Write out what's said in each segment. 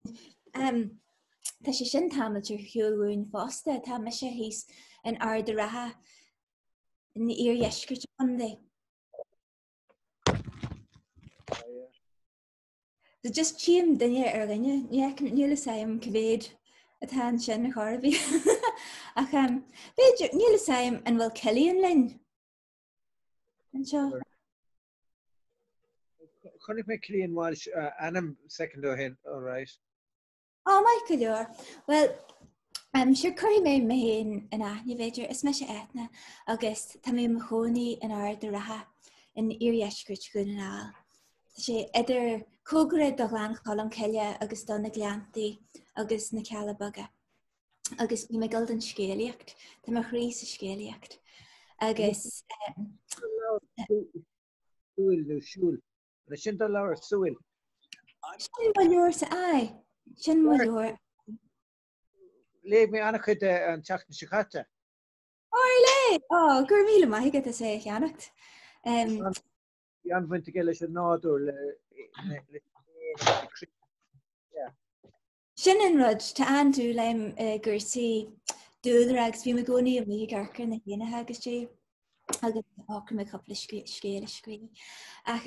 Tá sé sin táilte hiúún fásta tá me sé híos an ard a ratha in ar dheiscirt an dé. So just tíam duine ar rinne, níl saim cyféid a tá sin na charbhí. Ach beidir níl saim an bhfuil Cilíon linn. An seo. Chonnig me Cilíon Walsh anam second o hen, all right. Mai go leor. Well, sure curry mé héin in aithne beidir is me sé Eithne agus tá mé mo chónaí in ard a ratha in ar dheiscirt go an áil. sé idir cógra do glan cholam ceile agus donna gleantaí agus na cealabaga. Agus bhí me guld an scéalaíocht, Tá mar chrís a scéalaíocht. Agus Súil nó siúil. Na sin do leabhar súil. sin bhfuil leor sa ai. Sin bhfuil leor. Léigh mé annach chud an teach na sicáte. Gur míle maithigad a sé cheannacht. Bhí anhainte go leis an nádú le Sin an rud tá anú leim gursaí dúilreags bhí me gcónaí a mí garcar na héanathe agus sé agus áchar me coppla scéala scríí. Ach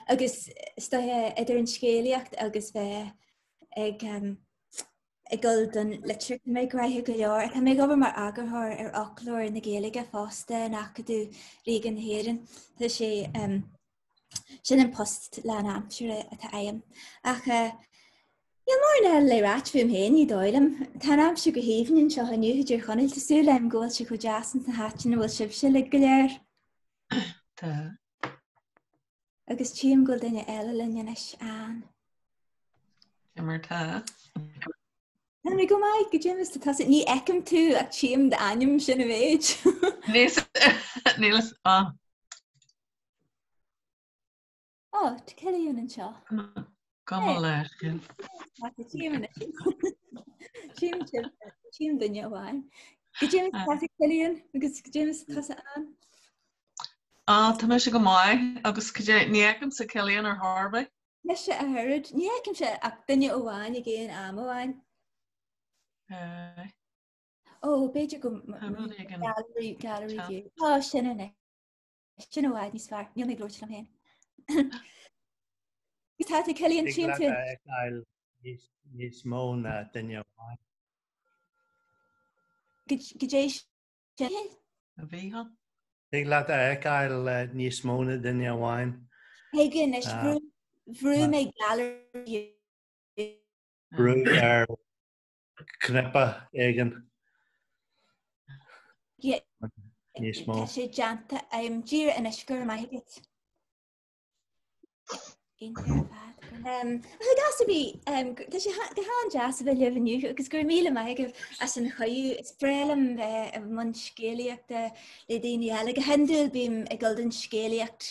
agus stoithe idir an scéalaíocht agus bheith ag guld an litir mé graithe go leor. Tá mé gobar mar agarthir ar oclóir na Gaeilge fásta nach dú rígan héan. Tá sé sin an post le an amsúre atá aim. Ach ja mar na le ráit fum héin í dóilem. Tá amsú go héhann seo a nuúidir chonil tasú leim ggóil se go jasan na háin na bhfuil sibse le go léir. Tá. Agus tíam go duine eile linneis an. Mar tá. Na mé go maiid go James tá ní ecem tú ag tíam de aim sin a bhéid. Nílas Tá Cilíon an seo. Come leis. Tíam duine bháin. Go James tá Cilíon agus go James tá an. Tá me se go maiid agus níacham sa Cilíon ar Harba. Leis se a thuid, ní ecem se ach duine óháin I ggéan am óháin. Beidir go gallery view. Sin inne. Sin óháid níos fearr, níl mé glóir am héin. Gus tá Cilíon tíam Níos mó na duine bháin. Go dééis sin? A bhí han? Ig leat eáil níos mó na duine bháin. Hagan is bhrú mé gallery Brú ar cnippa éigen. Níos mó. Tá sé deanta dír in isgur maithigit. Gas bhí go háan deas a bheith lehniu agus gur míle maigeh as an chaú is brelam bheith a man scéalaíochta le daoine eile go hendul bím ag guld an scéalaíocht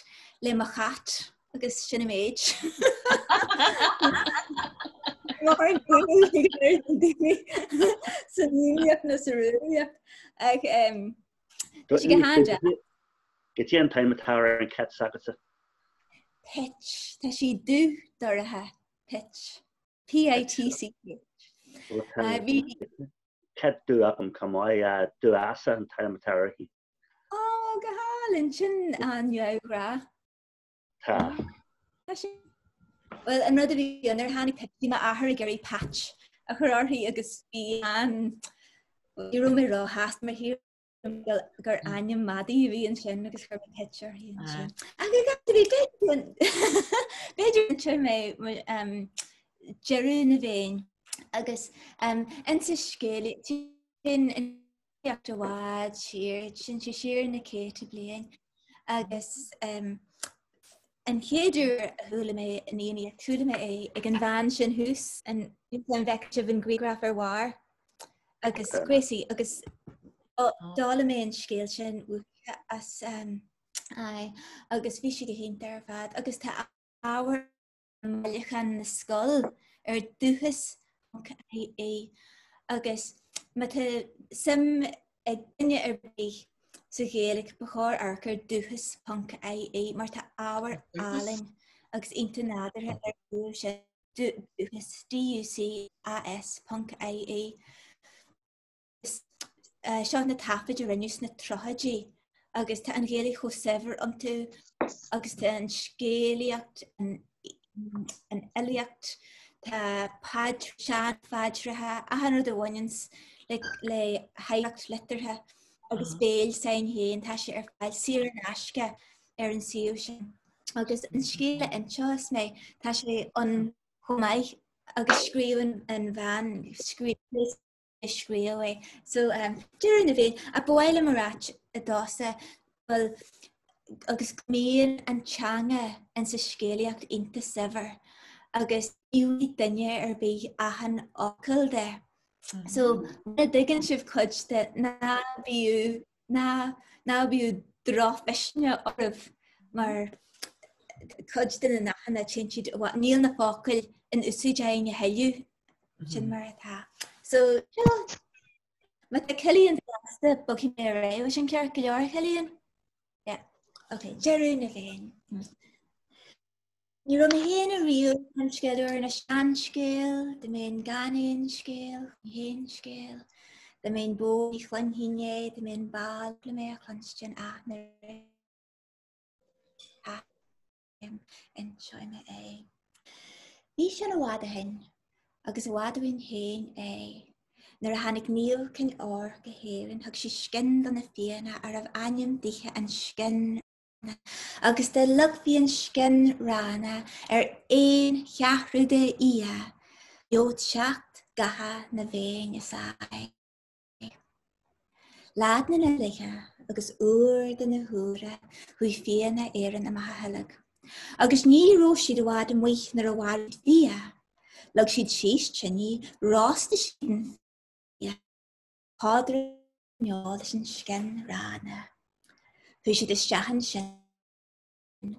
le mar chat agus sinna méid. Sa níocht na sa ruúíocht ag si go háan deas. Go dtí an taimetáir an cat sagasa. Pitch. Tá sí dú dorathe pitch. P-I-T-C-H. Cat dú ach an camáid dú asa an taimetáir hí. Go hálinn sin an ra. Tá. Well, an rud a bhí an ar hánig pití ma ahar a geirí patch a chur orthaí agus bhí an I ro mé rá háast mar hir gur aim madí bhí an sin agus chu pitcher hí an sin. Beidir an sin mé jeú na bhéin agus an sa scéala sin inachta bhád sin siar na céta bliain agus an chéidir thula mé aíine thula mé ag an bhain sin hús an bheictih an grígraf ar bhar agus Gracie agus dála mé an scéal sin as agus bhí si go hénta ar fad agus tá áhar meillechan na scoil ar dúchas agus sim ag duine ar bí sa Gaeilge ba chóir arcar dúchas punk mar tá áhar álinn agus inta nádarthe ar dú sin ducas.ie seo na tapaid a rinneús na trochadí agus tá an ggéalaí cho sever an tú agus tá an scéalaíocht an eíocht tá pad sean fadrathe a hanna do bhainins le haileacht litarthe agus béal sain héin tá sé ar fáil siar an asce ar an siú sin. Agus an scéala anseo mé tá sé an chomáid agus scríomhan an bhean scríomh. So dúir na bhíon a bhile marráit a dása bhfuil agus míon an teanga an sa scéalaíocht inta sever agus iúí duine ar bí ahan ócail de. So na digan sibh chuid de ná bíú dráfeisne ormh mar chuid den na nachan na tinsiad níl na fácail in úsáidéine heiú sin mar atá. So ma a cilíonn dásta bogí mé ré sin cear go leor cilíonn? Ok, jeú na bhéin. Ní rom héan a riú an scéalúir na sean scéal, de mén ganin scéal, héan scéal, de mén bó í chlanhíine, de mén bal le mé a chlanstein na ré. En seoime é. Bhí sin a bhád a hin, agus a bhád a bhín héin nar a hanig níl cin ár go héann thug sí scin don na fianna ar ah aim dithe an scin agus de lug bhíon scin rána ar éon cheathrúide ia jód seacht gatha na bhéin isá. Lád na lithe agus úr den na húra chuí fianna éan am halag. Agus ní ró siad a bhád a muoich nar a bhád dia. Lug siad síos tinní rásta sin Pádra neáil sin scin rána. Thu siad is teachan sin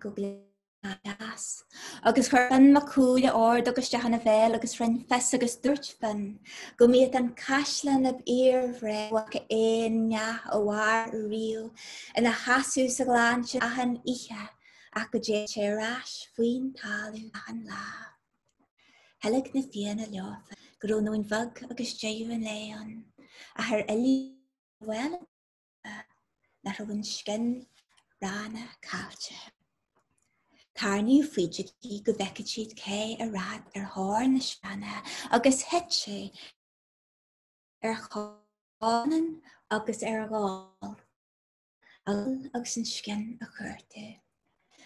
go glas. Agus chuir fan ma cúla ord agus teachan a bhéil agus rin fes agus dúirt fan. Go míad an caislan ab iarhré wacha éon neach a bhhar riú ina hasú sa glán sin ahan ihe ach go dé sé rás faoin talú ahan lá. Helag na fianna leofa go ró nóin bhag agus déú an léon. A haar elí bhile na bhain scin rána cáilte. Tarniú faoidetí go bheicead siad cé a rád ar thar na seanna agus het sé ar chánan agus ar gháil agus an scin a chuirte.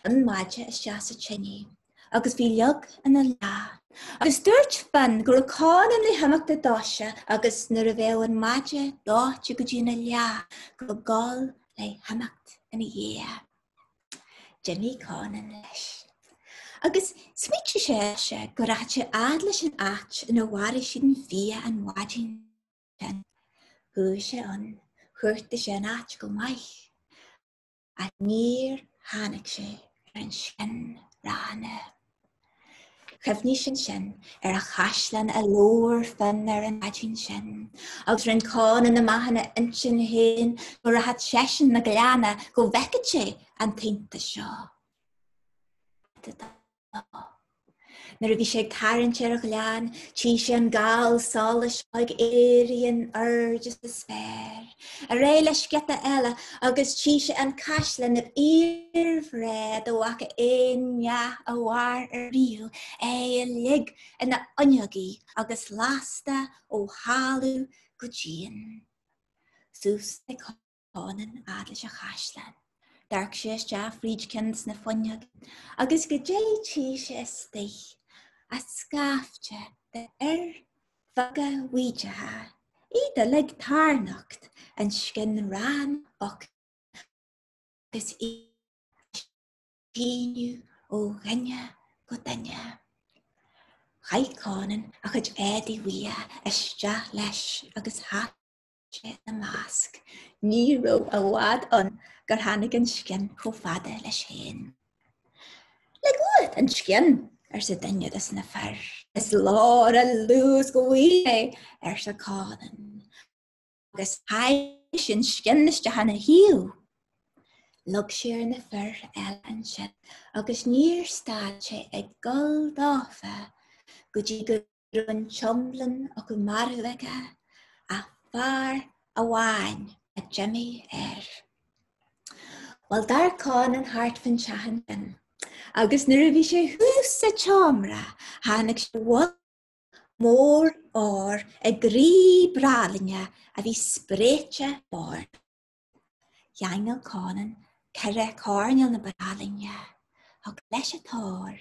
An maide is deas a tinní agus bhí leog ina lá. Agus dúirt fan gur cánan le hamachta dáise agus nuair a bheith an maide dáte go dtína leá go gáil le hamacht ina dhé. Jenny cánan leis. Agus smíte sé go ráite adla sin áit ina bhhair sin fí an mhaidin sin. Thu sé an chuirta sé an áit go maiich. A níor tháinig sé ar an scin rána. Chefní sin ar a chaislan a lóir fan ar an maidin sin. Agus rin cánan na maithana insin héin go rahat sesin na gleanna go bheicead sé an taonnta seo. Nar a bhí sé tarint ar a glean, tí sé an gáil sálas ag éiríonn just a sfér. A ré leis geta eile agus tí sé an caislan ab iarhré do bhacha éon neach a bhhar ar riú é lig ina ionagaí agus lásta ó háú go díon. Sús na cánan adla sé chaislan. Dark sé deaf frídcins na fonneag agus go dé tí sé stich a scafte de faga huidethe iad a lig tarnacht an scin rán och agus íniu ó rinne go daine. Chaicánan a chud édi wia isteach leis agus hat sé na másc. Ní ró a bhád an gur tháinig an scin chomh fada leis féin. Le gúid an scin ar sa daine is na fear. Is lár a lús go bhí ar sa cánan. Agus haid sin scin iste hana hiú. Lug sé ar na fear eile an sin agus níor stáid sé ag gol dáfa go dtí gur an tiomlan a go marmhaige a fear a bháin a Jimmy Well, dar cáin an hart fan tehan sin. Agus nuair a bhí sé thuas sa teamra, tháinig sé bhfuil mór ár ag grí brálainne a bhí spréite bár. Dheangal cáinan ceire cárneal na brálainne, ag leis a tóir,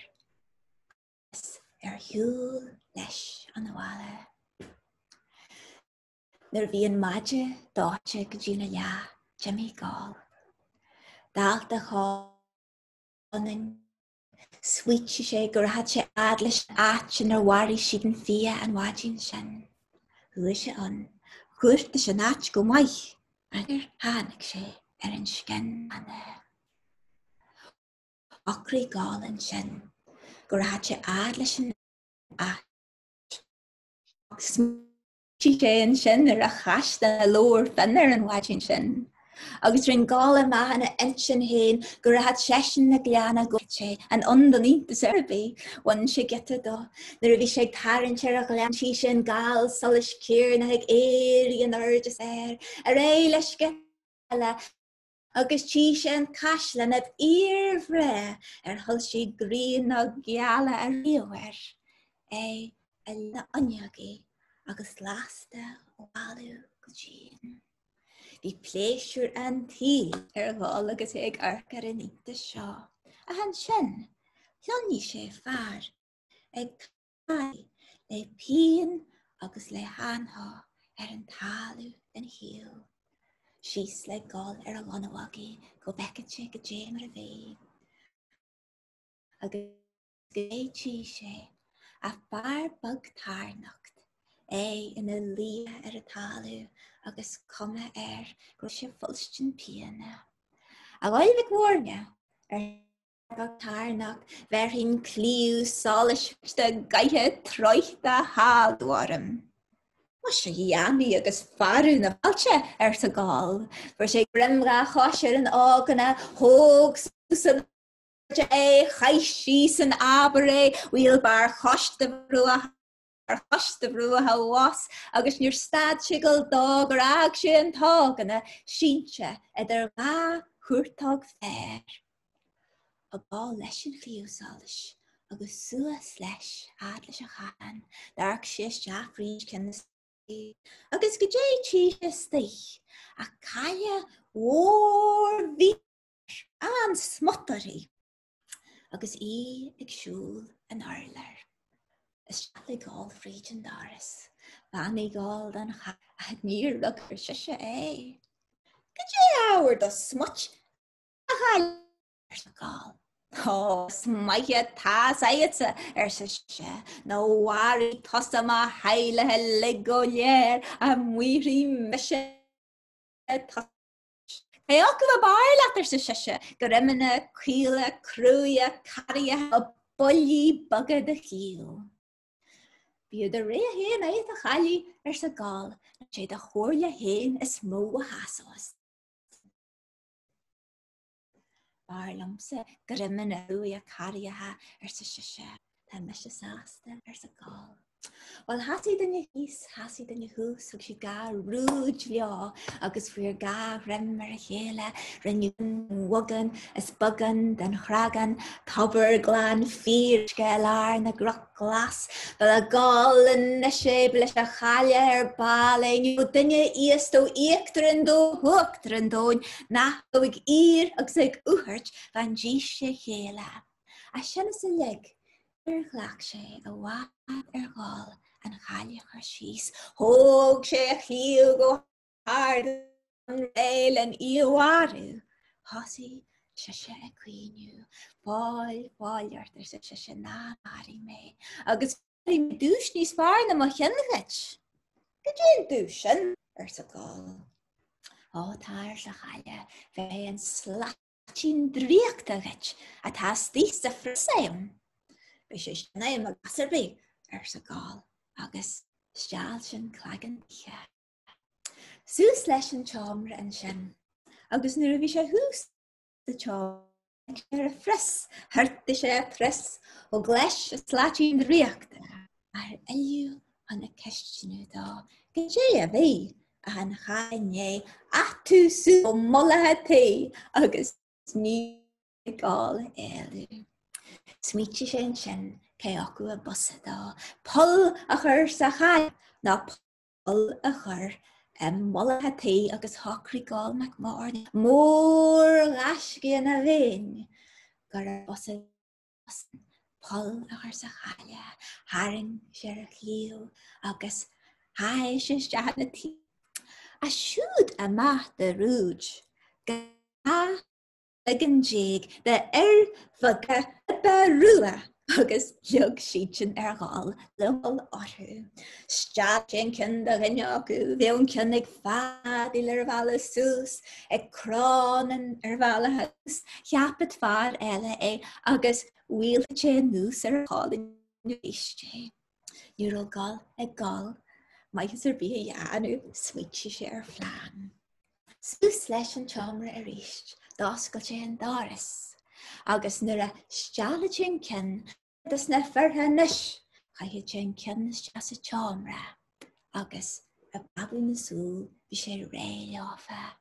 hiúil leis an bhála. Nuair bhí an maide dáte go dtí na leá, Jimmy Gall. Dáalta cháinan Sweet sé gur had sé adlis áit ar warí siad an fia an wádín sin. Thua sé an, chuirta sé náit go maith, agur hánig sé an scin anna. Ochraí gálan sin, gur had sé adlis an áit. Smúti sé an sin ar a chasta a lór finnar an wádín sin. Agus rin gála mána insin héin gur a had sesin na gleanna gote an underneath the serbi one sé geta do. Nuair a bhí sé tarann ar a glean sí sin gáil solis céir na ag éirí an urdas a ré leis gile agus tí sin caislan ab íorhre thul sí grín na geala a riomhhair a na aniagaí agus lásta ó bháilú go tín. Bhí pléisiúr an tí ar bháil agus ag arcar in íta seo. A han sin, leoní sé fearr ag cai le píon agus le hátha ar an talú den hiúil. Síos le gáil ar a ghanabhagaí go beccaid sé go déimar a bhí. Agus géití sé a fearr bug tárnacht ina lí ar a talú agus cuma go sé fulstin piana. A bhfuil mhórne bug tárnacht bheith hín clíú Sealaíochta gaithe troichta hádúarm. Má sé dhéanaí agus farú na bhailte sa gáil, bhar sé grimga choisiir an áganna thóg san chaisí san ábare bhfuil bar choiste brua ar choiste brua was agus níor stad sigil dá gur ag sé an táganna sínte idir gá chuirtág fér. A gá leis an chliúsális agus suas leis adlis a chaan dark sé Jaffrey cin agus go dé tí sé stich a caia hór bhí an smotarí agus ag siúl an airlar. Is le gáil fríd an daras, bhainní gáil an a níor lugur siise é. Go dé áhar do smut a chail ar sa gáil. Smaithe tás aitsa ar sa sé, nó bhharí tosa má heilethe le go léir a muirí meise tosa. Hey, ook we baarlater se sesje, grimene, kwiele, kruie, karrie, a bolly, bugge de hiel. Bí de ré heen uit a gali sa gal, sé de hoorje heen is moe hasos. Baarlamse, grimene, kruie, karrie, sa sesje, ta mesje saaste sa gal. Well, hasi den je hís, hasi den je hús, ag si gá rúd leo, agus fuir gá rimmer a chéile, rinne wagan, is bugan, den chragan, tabar glan, fír, skelar, na groch glas, fel a gal in na sé, bleis a chaile ar bale, nu dinne iestó eictrindó, hoogtrindóin, na go ag ír, agus ag uhart, van dís sé chéile. A sinna sa lig, glach sé a bhá ar gáil an chaile ar síos. Thóg sé chiú go hard an réil an íomhharú. Thosaí siise a cuoinú. Fáileart ar sa siise námarí mé. Agus bhí dúis níos fearr na mo cheannachait. Go dtí dúisin ar sa gáil. Tá ar sa chaile bheith an slatín dríochta gait a tá stís sa frisaim. Bei sé naim a gasarbí ar sa gáil agus steáil sin clagan ihe. Sús leis an teamra an sin, agus nuair a bhí sé hús de teamra ar a fris, thuirta sé a fris ó gleis a slátín dríochta ar eliw an y cestynw do. Gydje a fi an chaine atw sŵ o mola ha ti agus ní gol eliw. Smitsi sin ce acu a busa do. Pol a chur sa chai na pol a chur mola ha ti agus hocri gol mac mórni. Mór gasgi na vin. Gar a busa pol a chur sa chaile. Haring siar a chliw agus hai sis jahad na ti. A siúd a math de rúj. Ga gan jig de faga rua agus jug síchin gáil leil orthú. Stachin cin de rinne acu, bheon cinnig fad i lir bhela sús, ag cránan bhela hús, cheapad fad eile agus bhuiilte nús cháilin nuiste. Núrol gáil ag gáil, maichas bí anú smitsi sé flan. Sús leis an teamra a ríist, dáscail sé an dáras. Agus nuair a Scéalaíochta cin, dus na fertha niis, chaithe sin cin is as a teamra. Agus a babú na súl, bhí sé réile áfa.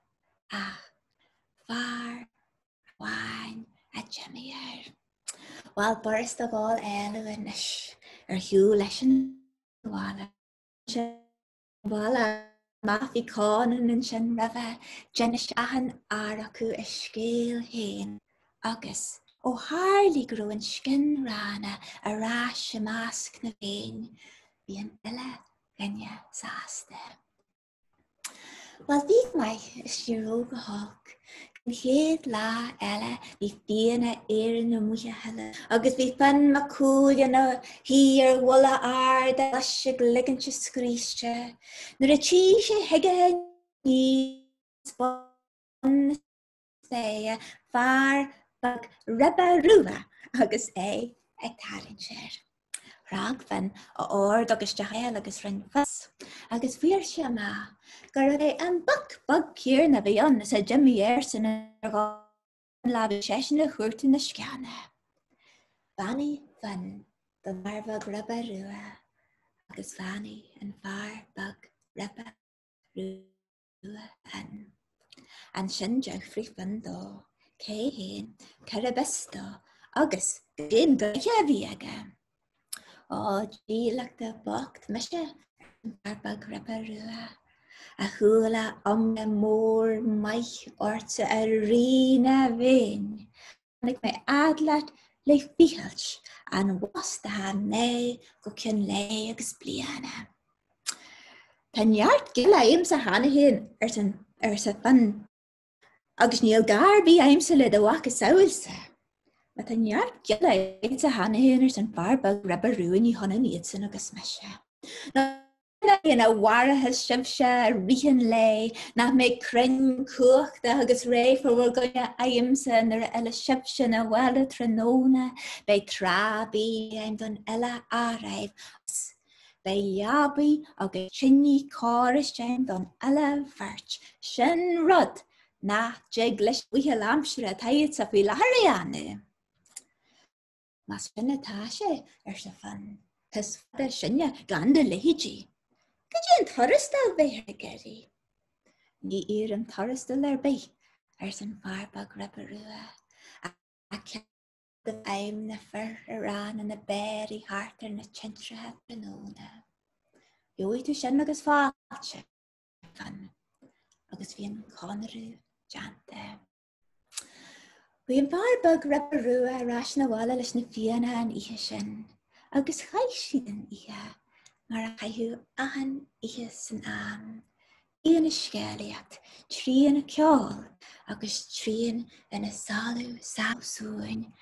Far, bhain a Jimmy Wel, boris a gáil eile a niis, hiú leis an bhála. Bhála math i cánan an sin rafah, jenis ahan aracu a scéal héin. Agus ó hárlí grú an scin rána a rás a másc na féin, bhí an ile rinne sásta. Wel, bhí mai is tíú go hách, gan chéad lá eile bhí bíana éireann na muthe heile, agus bhí fan ma cúil na híar bhla arda leis a gligante scríiste. Nuair a tí sé hiige níos bon spéie far bag ribba rua agus ag tarin sér. Rag fan a ord agus dechail agus rin fas, agus bhír sé ma, gur an bag cír na bhí an sa Jimmy san ar gáin labh sésin na chuirta na sceanna. Fanny fan the bag ribba rua, agus fanny an far bag ribba rua an. An sin deachfrí fan dó. Cé héin, carabista, agus gyn gwythia fi aga. O, dílach da bocht, myshe, barbag ribba rua. A chwla na mór maich orta a rina vin. Nig mai adlat le fichals, an wasta ha ne go cyn le agus bliana. Tan jart gila sa hana hyn sa fan. Agus níl gar bí aimsa le do wacha saoilsa. Ma tan neart gila sa hana héanaar san barbag ribba ruúin í honna níadsan agus meise. Na a warathe sibse rihan le, na mé crin cuachta agus ré for bhfuil goine aimsa nar eile sibse na bhile tróna, bei trabí aim don eile áraibh. Bei jabi agus sinní cáris aim don eile bhirt. Sin rud, na jeg leis bhuithe lamsre a taid sa bhí laharianne. Mas finna táise sa fan. Tas fada sinne ganda lehiji. Gydje an thorristal bheir geri. Ní an thorristal bei san farbag ribba rua. A cead aim na fir arán an na beri hartar na tintrathe brenóna. Jói tú sin agus fáilte fan. Agus bhí an conrú janta. Bhí an barbag ribba rua rás na bhla leis na fianna an ihe sin, agus chais siad an ihe, mar a chaithú ahan ihe san am. Íon a Scéalaíocht, tríon a ceol, agus tríon in a salú sáúin,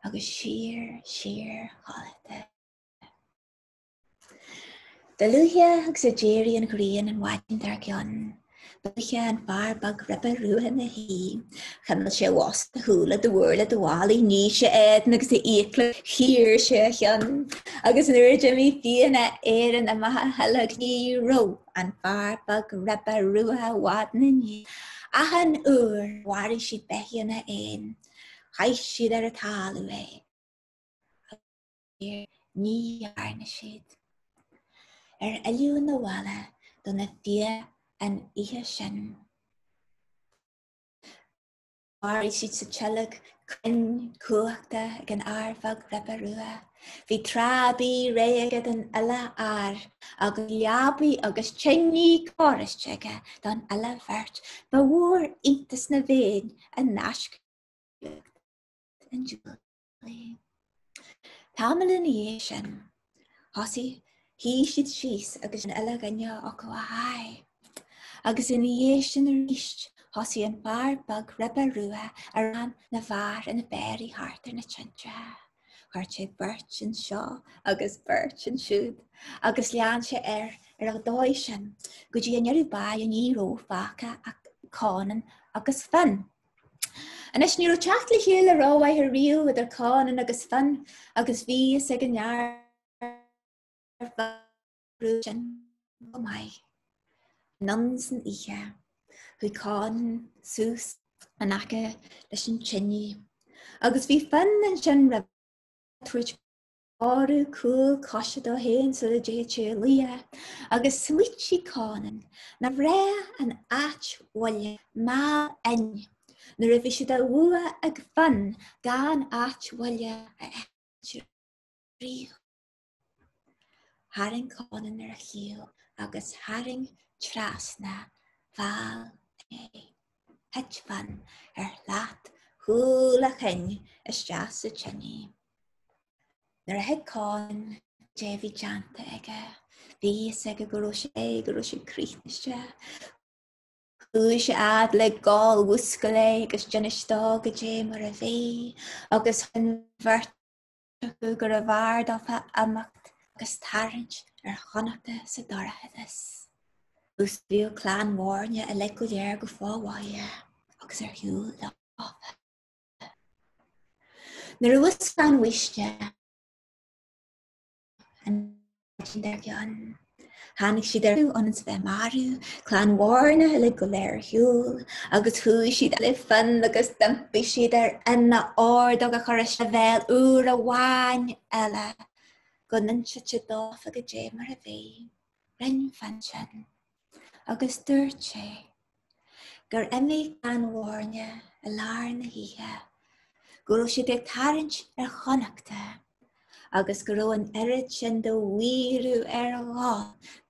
agus siar hálaite. Da luithe agus a déirí an gríon an waidin dar ceann. Buithe an barbag ribba rua na hí, chymil sé was na húla de bhla de bhálaí ní sé éidean agus a ícla hir sé cheann. Agus nuair Jimmy fianna éireann a maithe heilg ní ro an barbag ribba rua wad na ní. Ahan úr warí siad bechianna éin, chais siad ar a talú é. Ní arna siad. Eliú na bhile don na fia an ihe sin. Áirí siad sa telag crin cuachta ag an airfag reba rua. Bhí trábí réagad an eile agus leabaí agus tinní córasteige don eile bhirt ba bhór intas na bhéin a nasc an dúlaí. Támala ní sin, hosaí hí siad síos agus an eile ganne ó go haid. Agus in ní sin a ríist, hosaí an barbag reba rua ran na bhar in na béirí hartar na tintre. Chuirt sé beirt an seo agus beirt an siúd, agus lean sé ar a dóid sin, go dtí anarú ba an níró facha a cánan agus fan. Anis ní teach le hiúil a ráhaid ar riú idir cánan agus fan, agus bhí ag an nearú sin go maiid. Nuns an ihe, hui cánan sús an acha leis an tinní, agus bhí fan an sin rab trúid áú cúil cosisiad ó héin sa le déad sé lia, agus smuit sí cánan na ré an áit-bhaile má ain, na ra bhí siad a bhua ag fan gan áit-bhaile a éit ríú. Haring cánan ar a chiú agus haring trasna bhal é. Het fan ar leat chúla chin isteach sa tinní. Nar a head cáin déhí deanta aige, bhí ag go raibh sé críneiste. Chúis sé ad le gáil bhuasca le agus deanistá go dé mar a bhí, agus chun bhirt gur a bhar dáfa amacht agus tarint ar chonachta sa dorathadas. Ús bhío clán mórne a le go léir go fáháile agus ar hiú láfa. Nar a bhuas clán uiste an dar gan. Hánig siad ar an bheith marú, clán mórne a le go léir hiúil, agus thuaidh siad le fan agus dampi siad ar ina ord agus chuir a bhéil úr a bháin eile. Go ninse te dáfa go dé mar a bhí, rin fan sin. Agus dúirt sé, gur imigh an mhórne a lár na hithe, go raibh siad ag tarint ar chonachta, agus go raibh an irid sin do mhuireadh ar a gá,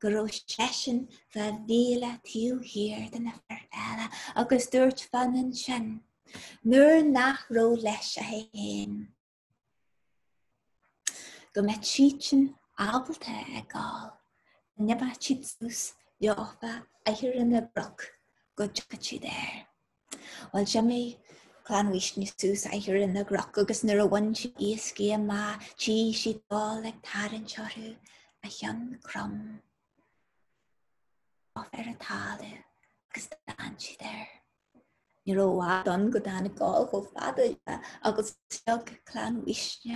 go raibh seisin bheith bhíle tíú hir den na fear eile, agus dúirt fan an sin, nuair nach raibh leis a héin. Go met siad sin ábalta ag gáil, neba siad sús Jofa eithir in the brook, go jachi there. While Jimmy clan wish ni sús eithir in the brook, agus nura one chi iski a ma, chi she all like tarin choru, a young crumb. Off a tale, agus dan chi there. Nura wa don go dan a gall go father, agus silk clan wish ni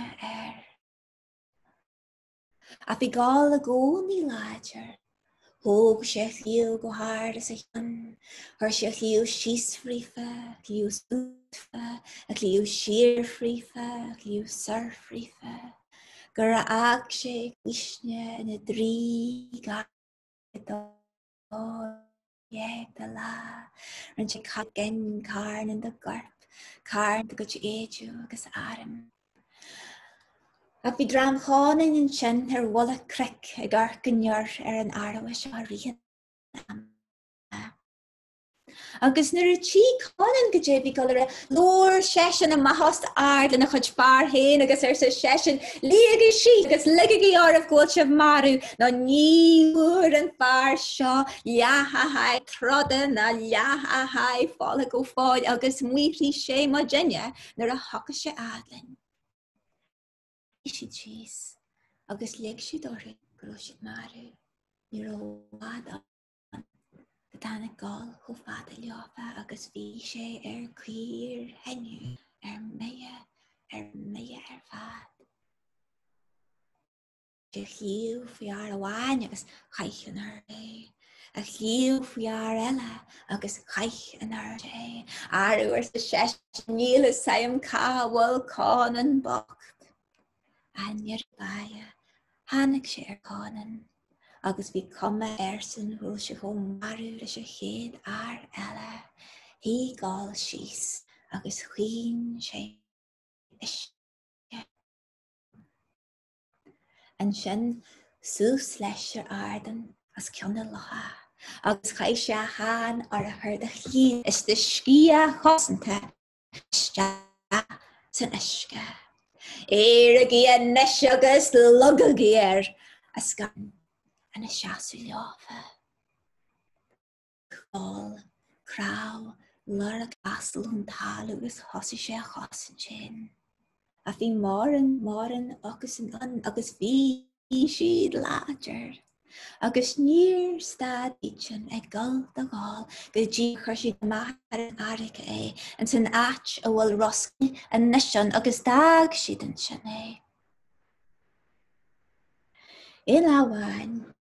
A fi gall a go ni larger. Hoog sé chiú go hard as a chan, her sé chiú síos frífa, chiú súfa, a chiú sír frífa, a chiú sur frífa. Gur a ag sé gwisne in a drí gar de la, ran sé gen carn in the garp, carn to go éidiú agus arim. A bhí drám cháin in sin ar bhla cric ag arcannear ar an áras a rian. Agus nuair a tí cháin go dé bhí go le lór seisin a maithast ard lena chud fear héin agus ar sa seisin líagaí sí agus ligaí áramh ghfuil sibh marú ná níúr an fear seo leathaid trodan na leathaid fála go fáil agus muoí sé má dinne nuair a thaca sé adlainn. She cheese, agus leg she dore, groshit maru, niro wada, the Dána gal ho fada liofa, agus vi she queer henu, meia fad. She hiu fiar a wine, agus chaich in her day. A hiu fiar ella, agus chaich in her day. Aru the shesh nil sayam ka wal con and bok. A nearby, Hannig sé cánan, agus bhí cuma san bhfuil se go marú leis a chéad eile, hí gáil síos agus chuoin sé isce. An sin sús leis ar ardan as ceanna látha, agus chaith sé háin ar a chuir de chian is de scia chosanta iste san isce. A gíon neis agus lug a géir a scan an is seaasú leofa. Cháil, crá, lar a gastal an tal agus hosi sé a chosan sin. A bhí máran agus agus bhí siad láidir. Agus níor stad ítin ag gal do gáil go dtí chuir siad maithar an áiric é an san áit a bhfuil roscaí an nisin agus dag siad an sin é. I láháin,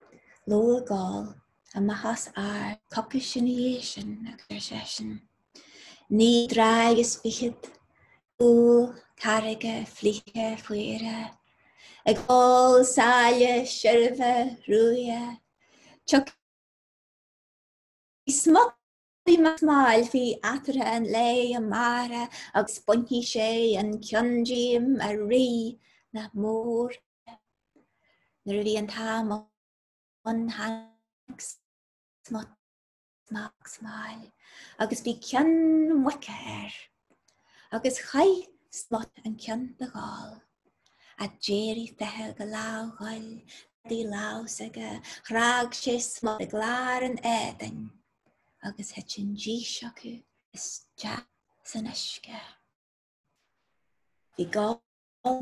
lo a gáil a maithas ar coca sin sin agus sé sin. Ní dragus bichid, úl, carige, flíche, fuire, ag gáil, sáile, sirve, rúia. Tuc smut bhí mas máil bhí atara an lei a mara agus buintí sé an ciondíim a rí na mór. Nuair a bhí an tám an hanig smut smáil agus bhí cean muice air. Agus chaith smut an cean de gáil. A jéri fethe go lághail, dí lás aige, chrág sé smut a glár an édain, agus het sin díos acu is te san isce. Bhí gáil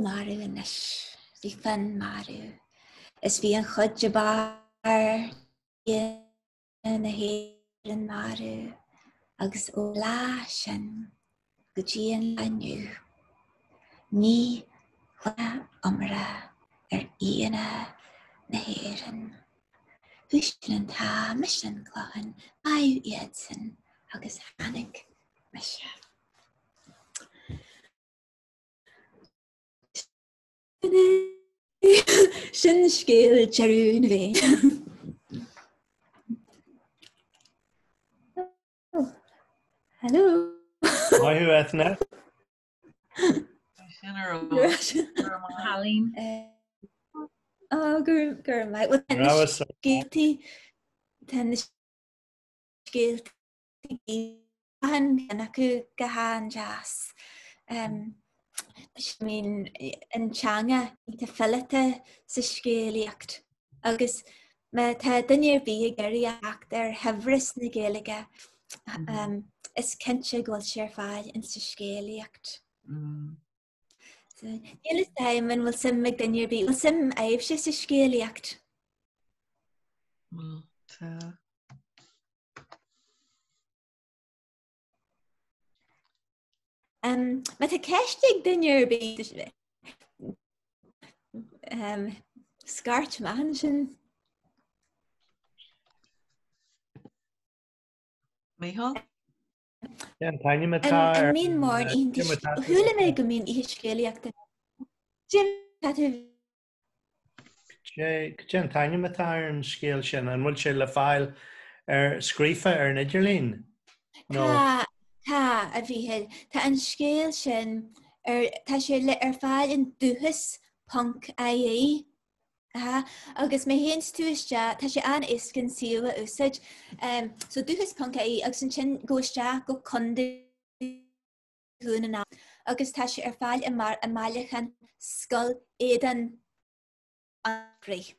marú in is, bhí fan marú. Is bhí an chud de bar na héan marú, agus ó lá sin go dtí an leniu. Ní chuna amra Ionad na héan. Huistin an tá mission chlachan aiú iad sin agus hanig mission. Sin scéal Jeún bhé. Hello. Maithú Eithne. Halín. Gur mai. Well, ten scéaltaí han acu go háan jazz. Mean an teanga ita fillite sa scéalaíocht. Agus me tá duine bhí a geirí acht ar hebhras na Gaeilge. Is cinse ghfuil sé ar fáil in sa scéalaíocht. Nílas daimon bhfuil sim me duine bhí. Bhfuil sim éibh sé sa scéalaíocht. Me tá ceistigh duine bhí scarrt man sin. Míhall? An taine matá. An mín mór thula mé go mín ihe scéalaíochta. Jim An taine matá ar an scéal sin an bhfuil sé le fáil ar scríofa ar an idirlín. Tá a bhíhead. Tá an scéal sin tá sé le ar fáil in dúchas punk IA. Agus mé héans túiste tá sé an iscin síla úsid. So dúchas punk IA agus an sin ggóiste go conda húna ná. Agus tá sé ar fáil a máilechan scoil éan anrí.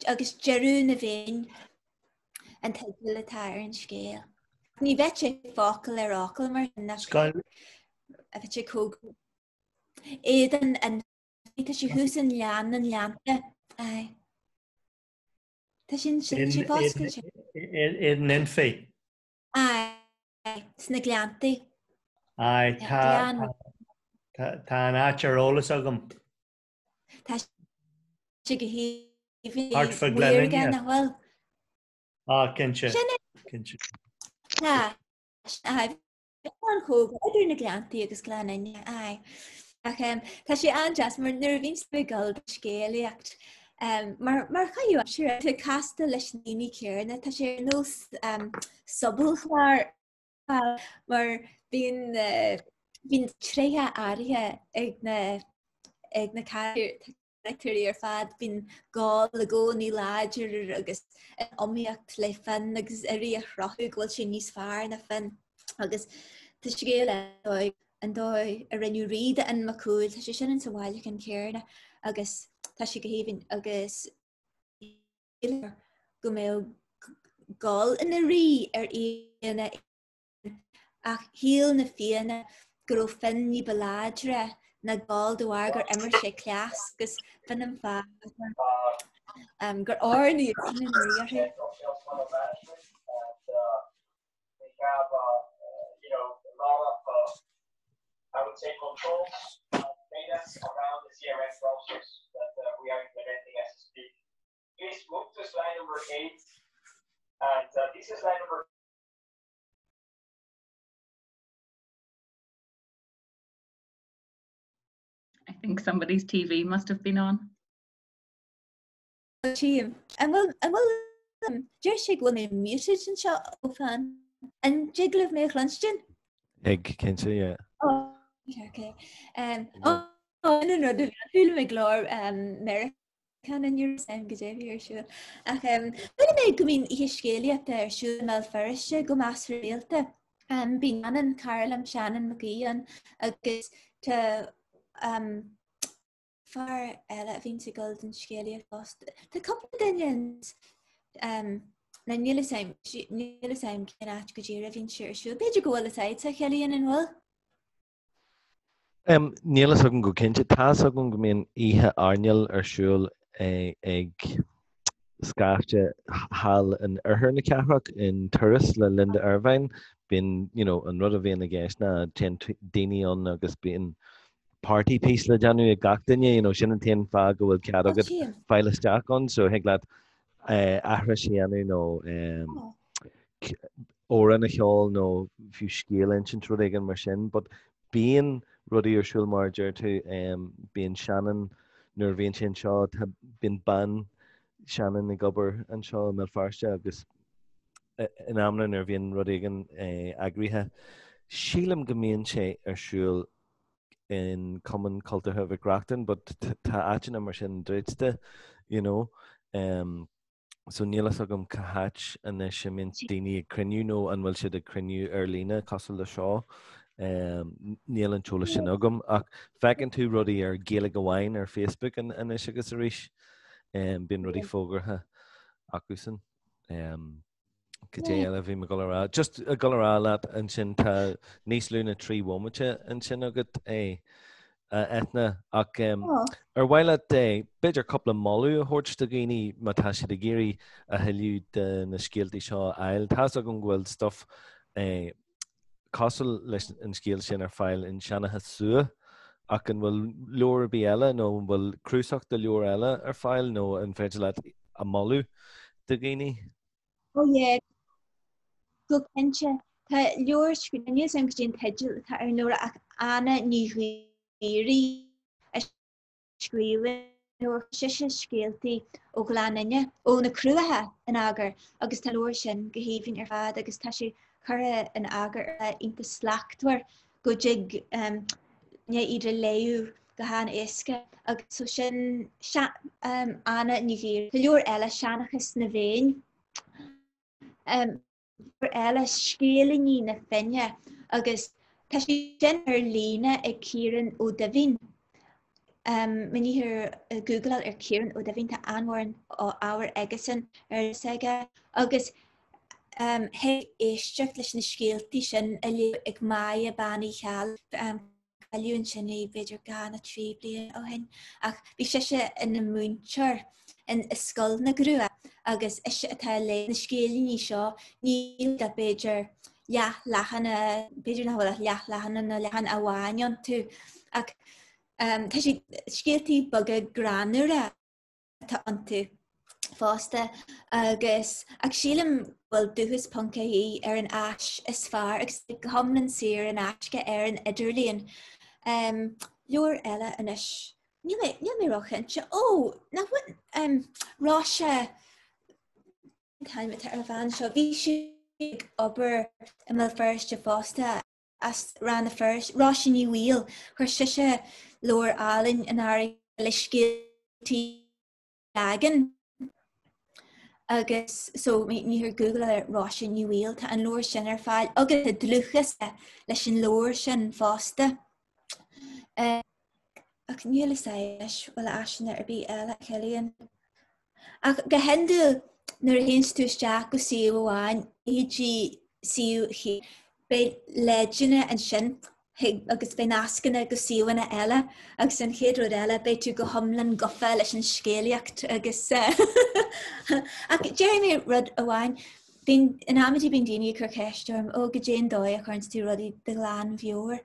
Agus jeú na bhéin an teagla le táir an scéal. Ní bheith sé fácail ar ácail mar na Scoil. A bheith sé cóg. Éan an tá sé hús an lean an leanta. Tá sin sé fácail sé. Éan infaí. Sna gleantaí. Tá an áit ar ólas agam. Tá sé go híomh Art for Glenn, yeah. bhfuil. Cinse. Tá an chóg idir na gleantaí agus gleanine. Tá sé anjas mar nuair a bhín spigal scéalaíocht Mar chaú siú te casta leis daoine céarna tá sé nós subalchláir mar bhín tríthe áirithe ag na characterí ar fad bhín gá le gcónaí láidir agus an omíocht le fan agus a rí a chrothú ghfuil sé níos fearr na fan agus tá scéal an dóid a rinneú riada an macúil tá sé sin an sa bháile an céarna agus tá sé go héhann agus go mé gáil ina rí ar íana ach híal na fianna gur ó fin ní baládre na gáil do bhhagur immer sé cleas agus fin an fá gur áirní in riarthu. I would say controls data around the CRM process that we are implementing as we speak. Please move to slide number 8, and this is slide number. I think somebody's TV must have been on. Team, and well, just she go name muted and shot open, and jiggle of make luncheon. Egg, can you? Yeah. Oh, okay. No, the who make lore American and your same behavior sure. When I go in Scéalaíochta sure Mel Ferris go master realta. Being Annan, Carol, and Shannon McGee and agus to far Ella Vinci Golden Scéalaíochta. The couple of Danians na níl sam cin áit go ddíra bhín siúr. Beidir go bhfuil atáid sa chealaíonn an bhfuil? Níl agan go cinnte tá agan go mbíonn oíche airneal ar siúil ag scáte hall an arthar na ceathraach in Turas le Linda Irvine bíonn an rud a bhíonn na gceisna daoineón agus bíonn party piece le deanú ag gach duine sin an taon fá go bhfuil cead agad fáil isteach ann so ag leat ahra síanú nó óra na cheol nó fiú scéalainn sin trúd ag an mar sin, but bíonn rudí ar siúil mar deir tú bíonn Shannon nuair bhíonn sin seo bíonn ban Shannon na gobar an seo mé farste agus in amna nuair bhíonn rud éigean agríthe. Sílam go mbíonn sé ar siúil in common cultúrtha bheith grachtain, but tá áitina mar sin dréitste, so nílas agam cahat an sin mint daoine ag criniú nó an bhfuil siad ag criniú ar lína cosúil le seo. Níl an teola sin agam ach fecinn tú rudaí ar Gaeilge go bhhain ar Facebook an is agus a ríis bíonn rudí fógartha acusan go dé eile bhí me gorá. Just a gorá leat an sin tá níos lúna trí bhomate an sin agad Eithne ach ar bhhaile beidir coppla máú a thuirt do géine má tá siad a géirí a heiliú na scéaltaí seo eil. Tá agam ghfuil stuff cosúil leis an scéal sin ar fáil in seanathe sua ach an bhfuil leor bí eile nó bhfuil cruúsach de leor eile ar fáil nó an féidir leat a máú do géine? Go cinnte tá leor scríne sam go dtíon teidil tá ar nuair ach Eithne Ní Ghallchobhair a scríomh nuair siise scéaltaí ó glánaine ó na cruúthe an agar agus tá leor sin go héimhinn ar fad agus tá sé chur an agar ionta slachtmhar go dig idir léú go hána éasca agus so sin Eithne Ní Ghallchobhair. Tá leor eile seanachas na bhéin eile scéalaí na finne agus tá sé sin ar lína ag Ciaran ó Dibhín. Minníthir Google ar Ciaran ó Dibhín tá anmhain ó ábhar agasan ar saige agus he éisteach leis na scéaltaí sin a liú ag maia bannaí cheall liún sin é beidir gan na trí bliain ó hin ach bhí siise in na múnteir in scoil na grua agus is atá le na scéalaí seo níl go beidir lechanna beidir na bhfuil lechanna na lechan a bhhain tú ach tá sé scéaltaí bagad granúra tá an tú fásta agus ag sílam bhfuil dúchas puncaí ar an ais is fearr agus thomlan siar an aisce ar an idirlíon. Leor eile inis mé rochan se ó na ráise caiim ar bhain seo bhí si obair i mé first de fásta as ran na first rásin ní bhíl chuir siise leir álinn in áir le scéaltí agan agus so níor Google ar rásin ní bhíl tá an leir sin ar fáil agus a dluchas leis an leir sin fásta. Ach níl is bhfuil asna ar bí eile chelíonn. Ach go henú nuair a hén túisteach go siú amháin éG siú chi be leidena an sin agus be nascanna go siúhanna eile agus an chéad rud eile be tú go thomlann gofa leis an scéalaíocht agus ach Jeremy rud amháin in amití bín daoine chu ceistem ó go déon dóid a chuint tú rudí de gláán bheor